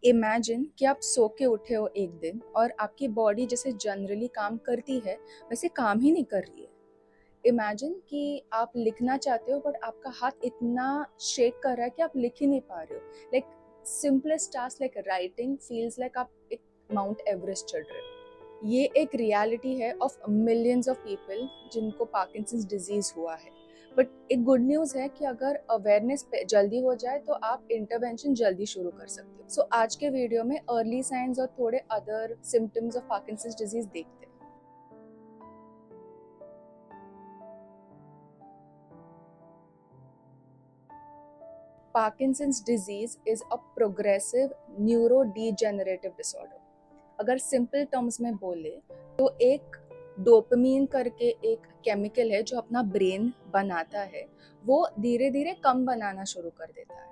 Imagine कि आप सो के उठे हो एक दिन और आपकी बॉडी जैसे जनरली काम करती है वैसे काम ही नहीं कर रही है। इमेजिन कि आप लिखना चाहते हो बट आपका हाथ इतना शेक कर रहा है कि आप लिख ही नहीं पा रहे हो। Like simplest task like writing feels like आप एक माउंट एवरेस्ट चढ़ रहे हो। ये एक रियलिटी है ऑफ मिलियंस ऑफ पीपल जिनको पार्किंसंस डिजीज हुआ है। बट एक गुड न्यूज़ है कि अगर अवेयरनेस जल्दी हो जाए तो आप इंटरवेंशन जल्दी शुरू कर सकते हो। सो आज के वीडियो में अर्ली साइंस और थोड़े other symptoms of Parkinson's disease देखते हैं। Parkinson's disease is a progressive neurodegenerative disorder. अगर सिंपल टर्म्स में बोले तो एक डोपामीन करके एक केमिकल है जो अपना ब्रेन बनाता है, वो धीरे धीरे कम बनाना शुरू कर देता है।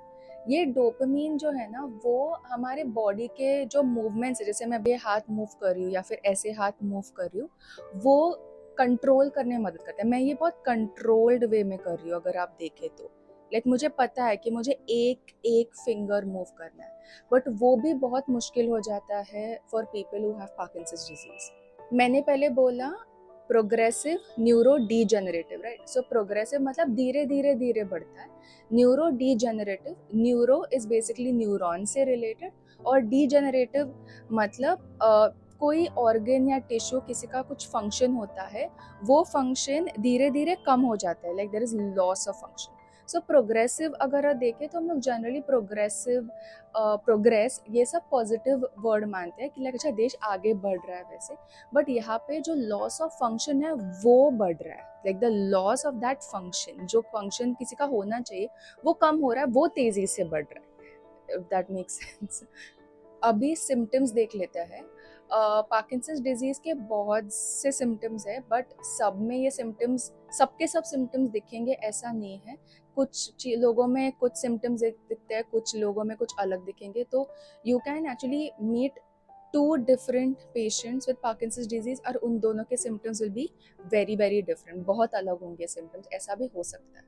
ये डोपामीन जो है ना वो हमारे बॉडी के जो मूवमेंट्स है, जैसे मैं अभी हाथ मूव कर रही हूँ या फिर ऐसे हाथ मूव कर रही हूँ, वो कंट्रोल करने में मदद करता है। मैं ये बहुत कंट्रोल्ड वे में कर रही हूँ अगर आप देखें तो। लाइक मुझे पता है कि मुझे एक एक फिंगर मूव करना है, बट वो भी बहुत मुश्किल हो जाता है for people who have Parkinson's disease. मैंने पहले बोला progressive neuro degenerative, right? So progressive मतलब धीरे धीरे धीरे बढ़ता है। Neuro degenerative, neuro is basically neuron से रिलेटेड, और डीजेनरेटिव मतलब कोई ऑर्गन या टिश्यू किसी का कुछ फंक्शन होता है, वो फंक्शन धीरे धीरे कम हो जाता है, like there is loss of function. So progressive अगर देखें तो हम लोग जनरली प्रोग्रेसिव, प्रोग्रेस ये सब पॉजिटिव वर्ड मानते हैं कि लाइक अच्छा देश आगे बढ़ रहा है वैसे। बट यहाँ पे जो लॉस ऑफ फंक्शन है वो बढ़ रहा है, like the loss of that function, जो फंक्शन किसी का होना चाहिए वो कम हो रहा है, वो तेजी से बढ़ रहा है। If that makes sense. अभी सिम्टम्स देख लेते हैं। पार्किंसंस डिजीज के बहुत से सिम्टम्स है, बट सब में ये सिम्टम्स, सबके सब सिम्टम्स दिखेंगे ऐसा नहीं है। कुछ लोगों में कुछ सिम्टम्स दिखते हैं, कुछ लोगों में कुछ अलग दिखेंगे। तो you can actually meet two different patients with Parkinson's disease और उन दोनों के symptoms will be very very different, बहुत अलग होंगे सिम्टम्स, ऐसा भी हो सकता है।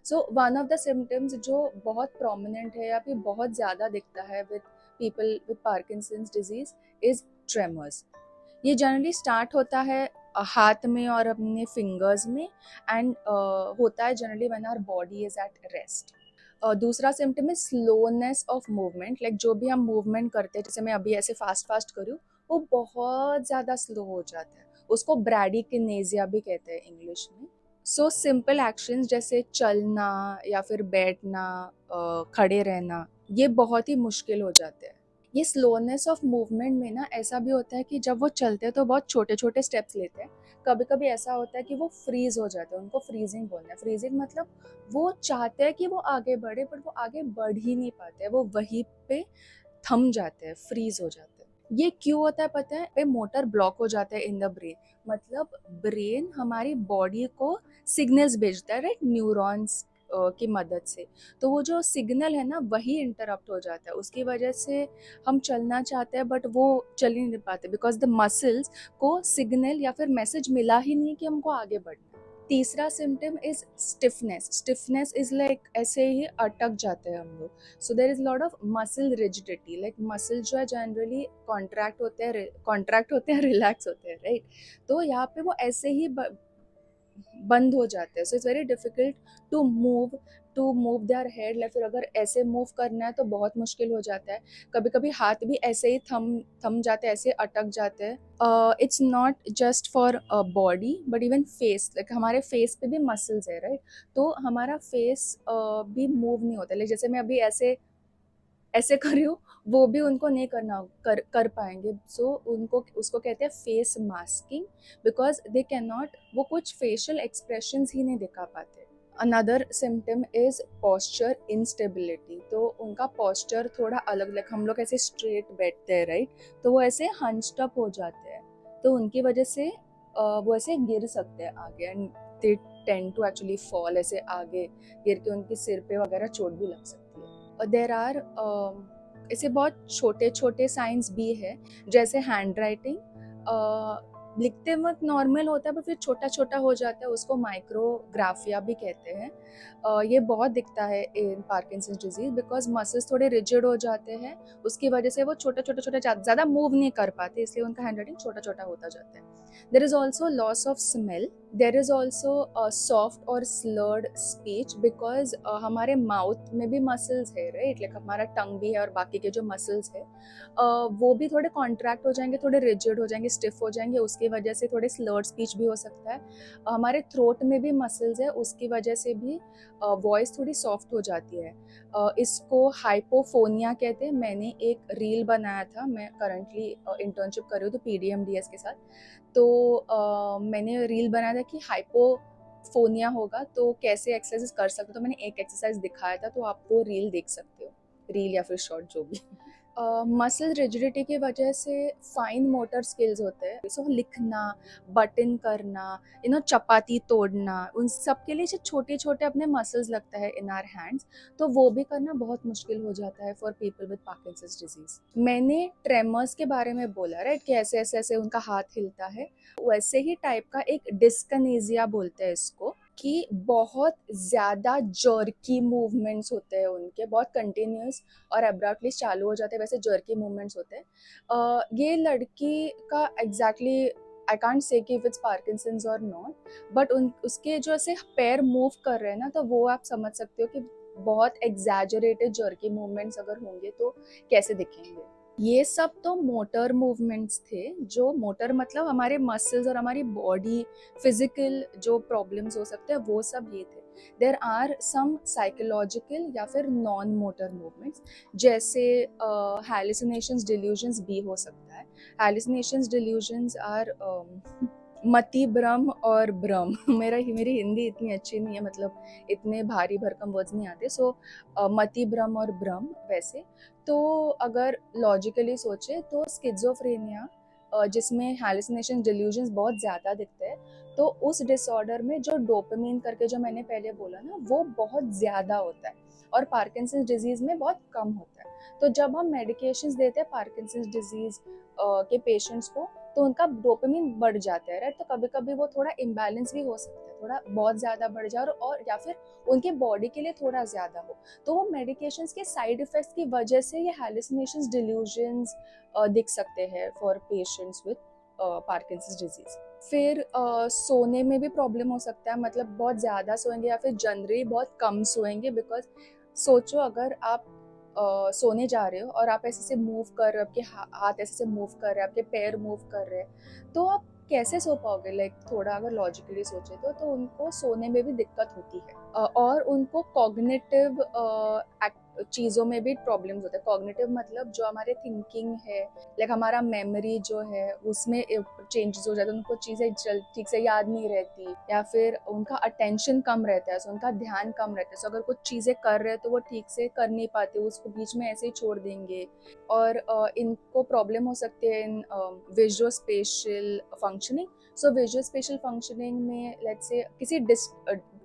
So one of the symptoms जो बहुत प्रोमिनेंट है या फिर बहुत ज़्यादा दिखता है with people with Parkinson's disease is tremors. ये जनरली स्टार्ट होता है हाथ में और अपने फिंगर्स में, एंड होता है generally when our body is at rest. दूसरा सिम्टम है स्लोनेस ऑफ मूवमेंट, लाइक जो भी हम मूवमेंट करते हैं, जैसे मैं अभी ऐसे फास्ट फास्ट करूँ, वो बहुत ज़्यादा स्लो हो जाता है। उसको ब्रैडिकिनेजिया भी कहते हैं इंग्लिश में। सो सिंपल एक्शंस जैसे चलना या फिर बैठना, खड़े रहना, ये बहुत ही मुश्किल हो जाते हैं। ये स्लोनेस ऑफ मूवमेंट में ना ऐसा भी होता है कि जब वो चलते हैं तो बहुत छोटे छोटे स्टेप्स लेते हैं। कभी कभी ऐसा होता है कि वो फ्रीज हो जाते हैं, उनको फ्रीजिंग बोलते हैं। फ्रीजिंग मतलब वो चाहते हैं कि वो आगे बढ़े बट वो आगे बढ़ ही नहीं पाते हैं, वो वहीं पे थम जाते हैं, फ्रीज हो जाते हैं। ये क्यों होता है पता है? पे मोटर ब्लॉक हो जाता है इन द ब्रेन। मतलब ब्रेन हमारी बॉडी को सिग्नल्स भेजता है, राइट, न्यूरॉन्स की मदद से। तो वो जो सिग्नल है ना वही इंटरप्ट हो जाता है, उसकी वजह से हम चलना चाहते हैं बट वो चल ही नहीं पाते, बिकॉज द मसल्स को सिग्नल या फिर मैसेज मिला ही नहीं कि हमको आगे बढ़ना है। तीसरा symptom is stiffness. Stiffness is like ऐसे ही अटक जाते हैं हम लोग। So there is lot of muscle rigidity, like muscle जो है जनरली कॉन्ट्रैक्ट होते हैं रिलैक्स होते हैं, राइट? तो यहाँ पे वो ऐसे ही बंद हो जाते हैं। So it's very difficult to move their head, या फिर अगर ऐसे मूव करना है तो बहुत मुश्किल हो जाता है। कभी कभी हाथ भी ऐसे ही थम थम जाते हैं, ऐसे अटक जाते हैं। It's not just for body but even face, like हमारे फेस पे भी मसल्स है, राइट? तो हमारा फेस भी मूव नहीं होता, लाइक जैसे मैं अभी ऐसे ऐसे कर रही हूँ, वो भी उनको नहीं कर पाएंगे। सो उनको उसको कहते हैं face masking, because they can not, वो कुछ फेशियल एक्सप्रेशंस ही नहीं दिखा पाते। Another symptom is posture instability. तो उनका पॉस्चर थोड़ा अलग, लाइक हम लोग ऐसे स्ट्रेट बैठते हैं, राइट? तो वो ऐसे हंच्ड अप हो जाते हैं, तो उनकी वजह से वो ऐसे गिर सकते हैं आगे, and they tend to actually fall, ऐसे आगे गिर के उनके सिर पे वगैरह चोट भी लग सकती है। देर आर ऐसे बहुत छोटे छोटे साइंस भी है, जैसे हैंड राइटिंग। लिखते वक्त नॉर्मल होता है पर फिर छोटा छोटा हो जाता है, उसको माइक्रोग्राफिया भी कहते हैं। ये बहुत दिखता है इन पार्किंसंस डिजीज बिकॉज मसल्स थोड़े रिजिड हो जाते हैं, उसकी वजह से वो छोटा छोटा छोटा ज़्यादा मूव नहीं कर पाते, इसलिए उनका हैंड राइटिंग छोटा छोटा होता जाता है। There is also loss of smell, there is also soft और स्लर्ड स्पीच बिकॉज हमारे माउथ में भी मसल्स है, राइट, लाइक हमारा टंग भी है और बाकी के जो मसल्स है वो भी थोड़े कॉन्ट्रैक्ट हो जाएंगे, थोड़े रिजिड हो जाएंगे, स्टिफ हो जाएंगे, उसकी वजह से थोड़े स्लर्ड स्पीच भी हो सकता है। हमारे थ्रोट में भी मसल्स है, उसकी वजह से भी वॉइस थोड़ी सॉफ्ट हो जाती है। इसको हाइपोफोनिया कहते हैं। मैंने एक रील बनाया था, मैं करंटली इंटर्नशिप कर रही हूँ तो PDMDS के साथ, तो मैंने रील बनाया था कि हाइपोफोनिया होगा तो कैसे एक्सरसाइज कर सकते हो, तो मैंने एक एक्सरसाइज दिखाया था, तो आप वो रील देख सकते हो, रील या फिर शॉर्ट जो भी। मसल रिजिडिटी की वजह से फाइन मोटर स्किल्स होते हैं, सो लिखना, बटन करना, चपाती तोड़ना, उन सब के लिए जो छोटे छोटे अपने मसल्स लगता है इन आवर हैंड्स, तो वो भी करना बहुत मुश्किल हो जाता है for people with Parkinson's disease. मैंने ट्रेमर्स के बारे में बोला, राइट, कि ऐसे ऐसे ऐसे उनका हाथ हिलता है, वैसे ही टाइप का एक डिस्कनेजिया बोलते हैं इसको, कि बहुत ज़्यादा जर्की मूवमेंट्स होते हैं उनके, बहुत कंटिन्यूस और अब्रप्टली चालू हो जाते हैं, वैसे जर्की मूवमेंट्स होते हैं। ये लड़की का एग्जैक्टली आई कांट से कि इफ इट्स पार्किंसंस और नॉट, बट उसके जो ऐसे पैर मूव कर रहे हैं ना, तो वो आप समझ सकते हो कि बहुत एग्जैजरेटेड जर्की मूवमेंट्स अगर होंगे तो कैसे दिखेंगे। ये सब तो मोटर मूवमेंट्स थे, जो मोटर मतलब हमारे मसल्स और हमारी बॉडी फिजिकल जो प्रॉब्लम्स हो सकते हैं वो सब ये थे। देर आर सम साइकोलॉजिकल या फिर नॉन मोटर मूवमेंट्स, जैसे हैलुसिनेशंस, डिल्यूजन्स भी हो सकता है। हैलुसिनेशंस, डिल्यूजन्स आर मति भ्रम और भ्रम। मेरी हिंदी इतनी अच्छी नहीं है, मतलब इतने भारी भरकम वर्ड्स नहीं आते, सो मति भ्रम और भ्रम वैसे। तो अगर लॉजिकली सोचे तो स्किज़ोफ्रेनिया, जिसमें हैलुसिनेशन, डिल्यूजन्स बहुत ज़्यादा दिखते हैं, तो उस डिसऑर्डर में जो डोपामिन करके जो मैंने पहले बोला ना, वो बहुत ज़्यादा होता है और पार्किंसंस डिजीज़ में बहुत कम होता है। तो जब हम मेडिकेशंस देते हैं पार्किंसंस डिजीज़ के पेशेंट्स को, तो उनका डोपामिन बढ़ जाता है, राइट, तो कभी कभी वो थोड़ा इम्बैलेंस भी हो सकता है, थोड़ा बहुत ज़्यादा बढ़ जाए और या फिर उनके बॉडी के लिए थोड़ा ज़्यादा हो, तो वो मेडिकेशंस के साइड इफ़ेक्ट्स की वजह से ये हैलुसिनेशंस, डिल्यूजन्स दिख सकते हैं for patients with Parkinson's disease. फिर सोने में भी प्रॉब्लम हो सकता है, मतलब बहुत ज़्यादा सोएंगे या फिर जनरली बहुत कम सोएंगे, बिकॉज सोचो अगर आप सोने जा रहे हो और आप ऐसे से मूव कर रहे हो, आपके हाथ ऐसे से मूव कर रहे हैं, आपके पैर मूव कर रहे हैं, तो आप कैसे सो पाओगे, लाइक थोड़ा अगर लॉजिकली सोचे तो उनको सोने में भी दिक्कत होती है। और उनको कॉग्निटिव चीज़ों में भी प्रॉब्लम्स होते हैं। कॉग्निटिव मतलब जो हमारे थिंकिंग है, लाइक हमारा मेमोरी जो है उसमें चेंजेस हो जाते हैं, उनको चीज़ें ठीक से याद नहीं रहती, या फिर उनका अटेंशन कम रहता है, सो उनका ध्यान कम रहता है, सो अगर कुछ चीज़ें कर रहे हैं तो वो ठीक से कर नहीं पाते, उसको बीच में ऐसे ही छोड़ देंगे। और इनको प्रॉब्लम हो सकती है इन visual special functioning. So visual special functioning में लेट्स से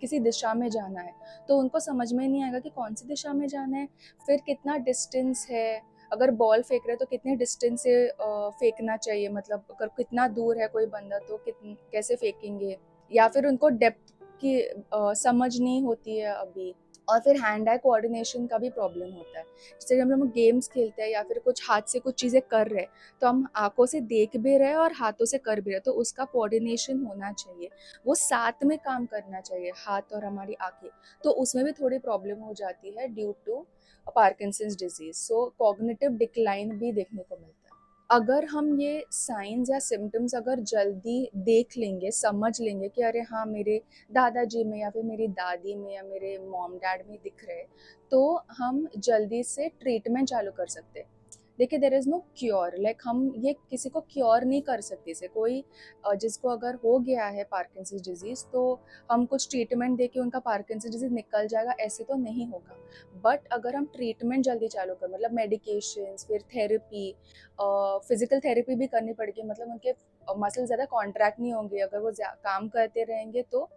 किसी दिशा में जाना है, तो उनको समझ में नहीं आएगा कि कौन सी दिशा में जाना है, फिर कितना डिस्टेंस है, अगर बॉल फेंक रहे हैं तो कितने डिस्टेंस से फेंकना चाहिए, मतलब अगर कितना दूर है कोई बंदा तो कैसे फेंकेंगे, या फिर उनको डेप्थ की समझ नहीं होती है अभी। और फिर हैंड आई कोऑर्डिनेशन का भी प्रॉब्लम होता है, जैसे हम लोग गेम्स खेलते हैं या फिर कुछ हाथ से कुछ चीज़ें कर रहे हैं, तो हम आंखों से देख भी रहे हैं और हाथों से कर भी रहे हैं, तो उसका कोऑर्डिनेशन होना चाहिए, वो साथ में काम करना चाहिए, हाथ और हमारी आंखें, तो उसमें भी थोड़ी प्रॉब्लम हो जाती है due to Parkinson's disease. So cognitive decline भी देखने को मिलता है। अगर हम ये साइंस या सिम्टम्स अगर जल्दी देख लेंगे, समझ लेंगे कि अरे हाँ मेरे दादाजी में या फिर मेरी दादी में या मेरे मॉम डैड में दिख रहे, तो हम जल्दी से ट्रीटमेंट चालू कर सकते हैं। देखिए there is no cure, like हम ये किसी को क्योर नहीं कर सकते, से कोई जिसको अगर हो गया है पार्किंसंस डिजीज़, तो हम कुछ ट्रीटमेंट दे के उनका पार्किंसंस डिजीज़ निकल जाएगा, ऐसे तो नहीं होगा। बट अगर हम ट्रीटमेंट जल्दी चालू कर, मतलब मेडिकेशंस, फिर थेरेपी, फिजिकल थेरेपी भी करनी पड़ेगी, मतलब उनके मसल ज़्यादा कॉन्ट्रैक्ट नहीं होंगे, अगर वो काम करते रहेंगे तो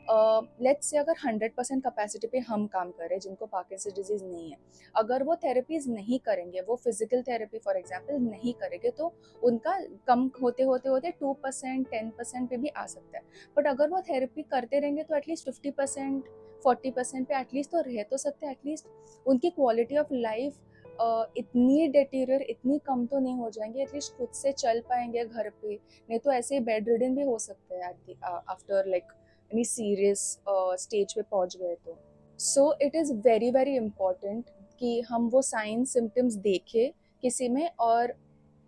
लेट्स से अगर 100% कैपेसिटी पे हम काम कर रहे हैं जिनको पार्किंसन डिजीज़ नहीं है, अगर वो थेरेपीज़ नहीं करेंगे, वो फिजिकल थेरेपी फॉर एग्जांपल नहीं करेंगे, तो उनका कम होते होते होते 2% 10% पे भी आ सकता है। बट अगर वो थेरेपी करते रहेंगे तो एटलीस्ट 50% 40% पे एटलीस्ट तो रह तो सकते हैं। एटलीस्ट उनकी क्वालिटी ऑफ लाइफ इतनी डिटीरियर इतनी कम तो नहीं हो जाएंगे, एटलीस्ट खुद से चल पाएंगे घर पे। नहीं तो ऐसे ही बेड रिडन भी हो सकते हैं after like any serious stage पे पहुंच गए तो। So it is very very important कि हम वो साइन सिम्टम्स देखें किसी में और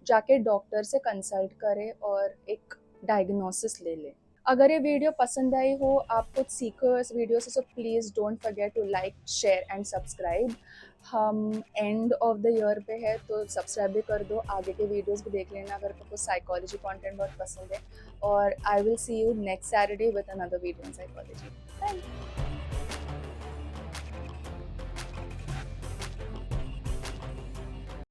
जाके डॉक्टर से कंसल्ट करें और एक डायग्नोसिस ले लें। अगर ये वीडियो पसंद आई हो, आप कुछ सीखो इस वीडियो से, so please don't forget to like share and subscribe. हम एंड ऑफ द ईयर पे है तो सब्सक्राइब भी कर दो, आगे के वीडियोस भी देख लेना अगर आपको साइकोलॉजी कंटेंट बहुत पसंद है। और I will see you next Saturday with another video in psychology. Bye.